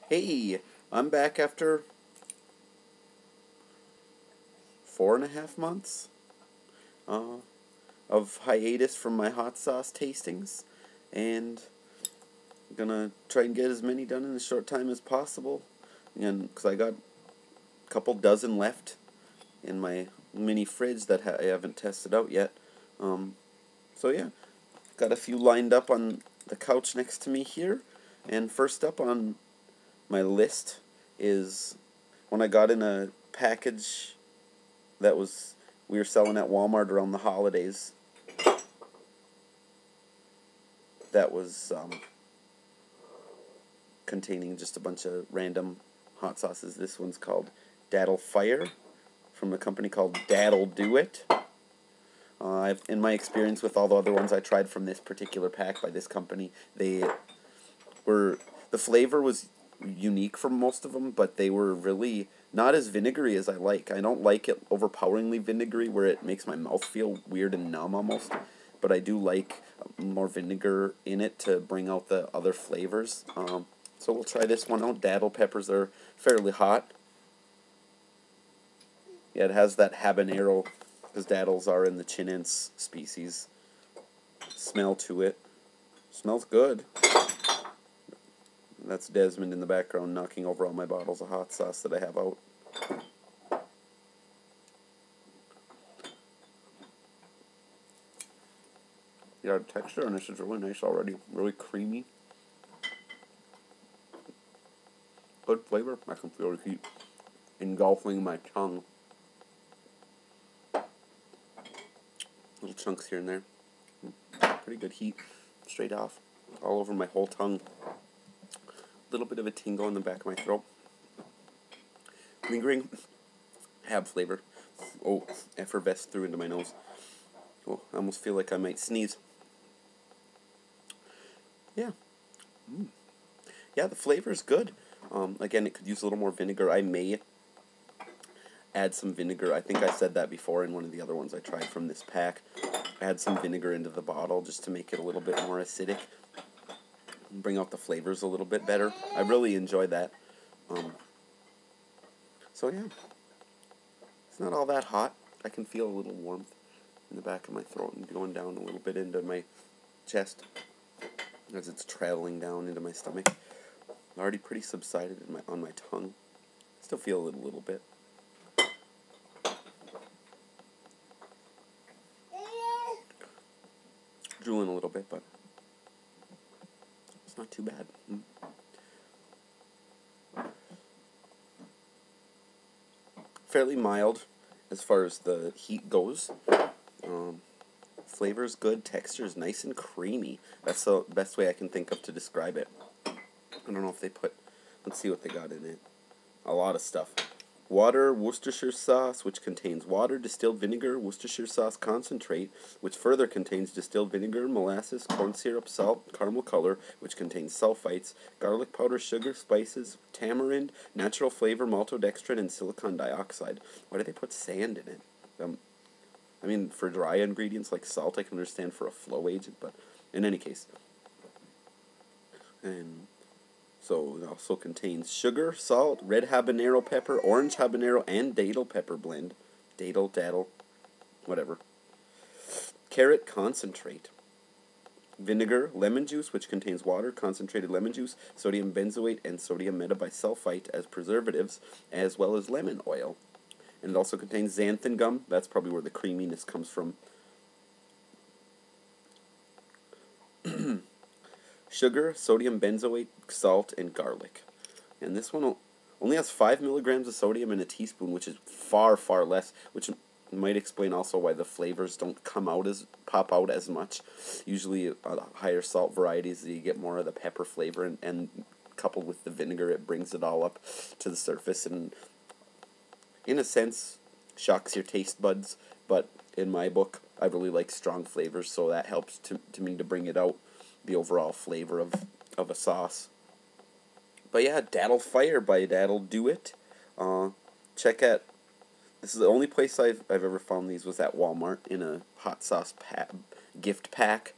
Hey, I'm back after 4.5 months uh, of hiatus from my hot sauce tastings, and I'm gonna try and get as many done in as short time as possible. And because I got a couple dozen left in my mini fridge that I haven't tested out yet. Um, so yeah, got a few lined up on the couch next to me here, and first up on my list is when I got in a package that was we were selling at Walmart around the holidays. That was containing just a bunch of random hot sauces. This one's called Dat'l Fire from a company called Dat'l Do It. In my experience with all the other ones I tried from this particular pack by this company, the flavor was unique for most of them, but they were really not as vinegary as I like. I don't like it overpoweringly vinegary where it makes my mouth feel weird and numb almost, but I do like more vinegar in it to bring out the other flavors. So we'll try this one out. Dat'l peppers are fairly hot. Yeah, it has that habanero, because dattles are in the chinense species, smell to it. Smells good. That's Desmond in the background knocking over all my bottles of hot sauce that I have out. Yeah, the texture on this is really nice already. Really creamy. Good flavor. I can feel the heat engulfing my tongue. Little chunks here and there. Pretty good heat. Straight off. All over my whole tongue. A little bit of a tingle in the back of my throat. Lingering hab flavor. Oh, effervesced through into my nose. Oh, I almost feel like I might sneeze. Yeah. Yeah, the flavor is good. Again, it could use a little more vinegar. I may add some vinegar. I think I said that before in one of the other ones I tried from this pack. Add some vinegar into the bottle just to make it a little bit more acidic. Bring out the flavors a little bit better. I really enjoy that. So yeah, it's not all that hot. I can feel a little warmth in the back of my throat and going down a little bit into my chest as it's traveling down into my stomach. Already pretty subsided on my tongue. Still feel it a little bit. Drooling a little bit, but it's not too bad. Fairly mild as far as the heat goes. Flavor is good. Texture is nice and creamy. That's the best way I can think of to describe it. I don't know if they put... Let's see what they got in it. A lot of stuff. Water, Worcestershire sauce, which contains water, distilled vinegar, Worcestershire sauce concentrate, which further contains distilled vinegar, molasses, corn syrup, salt, caramel color, which contains sulfites, garlic powder, sugar, spices, tamarind, natural flavor, maltodextrin, and silicon dioxide. Why do they put sand in it? I mean, for dry ingredients like salt, I can understand for a flow agent, but in any case. And so it also contains sugar, salt, red habanero pepper, orange habanero, and datil pepper blend. Dat'l, whatever. Carrot concentrate. Vinegar, lemon juice, which contains water, concentrated lemon juice, sodium benzoate, and sodium metabisulfite as preservatives, as well as lemon oil. And it also contains xanthan gum. That's probably where the creaminess comes from. Sugar, sodium benzoate, salt, and garlic. And this one only has 5 milligrams of sodium in a teaspoon, which is far, far less, which might explain also why the flavors don't pop out as much. Usually higher salt varieties, you get more of the pepper flavor, and coupled with the vinegar, it brings it all up to the surface and, in a sense, shocks your taste buds. But in my book, I really like strong flavors, so that helps to me to bring it out, the overall flavor of a sauce. But yeah, Dat'l Fire by Dat'l Do It. Check out. This is the only place I've ever found these was at Walmart in a hot sauce gift pack.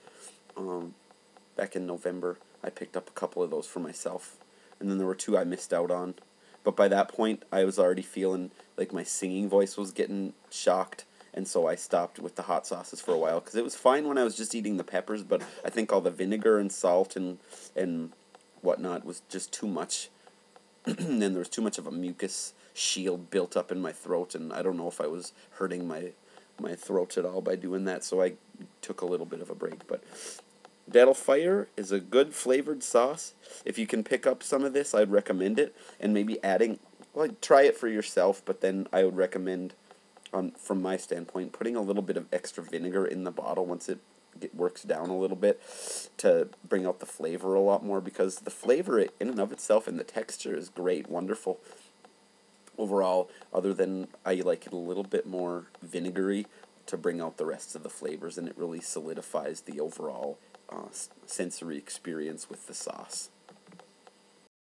Back in November, I picked up a couple of those for myself. and then there were two I missed out on. But by that point, I was already feeling like my singing voice was getting shocked, and so I stopped with the hot sauces for a while, because it was fine when I was just eating the peppers, but I think all the vinegar and salt and whatnot was just too much, and there was too much of a mucus shield built up in my throat, and I don't know if I was hurting my throat at all by doing that, so I took a little bit of a break. But Dat'l Fire is a good flavored sauce. If you can pick up some of this, I'd recommend it, and maybe adding, well, try it for yourself, but then I would recommend, from my standpoint, putting a little bit of extra vinegar in the bottle once it works down a little bit to bring out the flavor a lot more, because the flavor in and of itself and the texture is great, wonderful. Overall, other than I like it a little bit more vinegary to bring out the rest of the flavors, and it really solidifies the overall sensory experience with the sauce.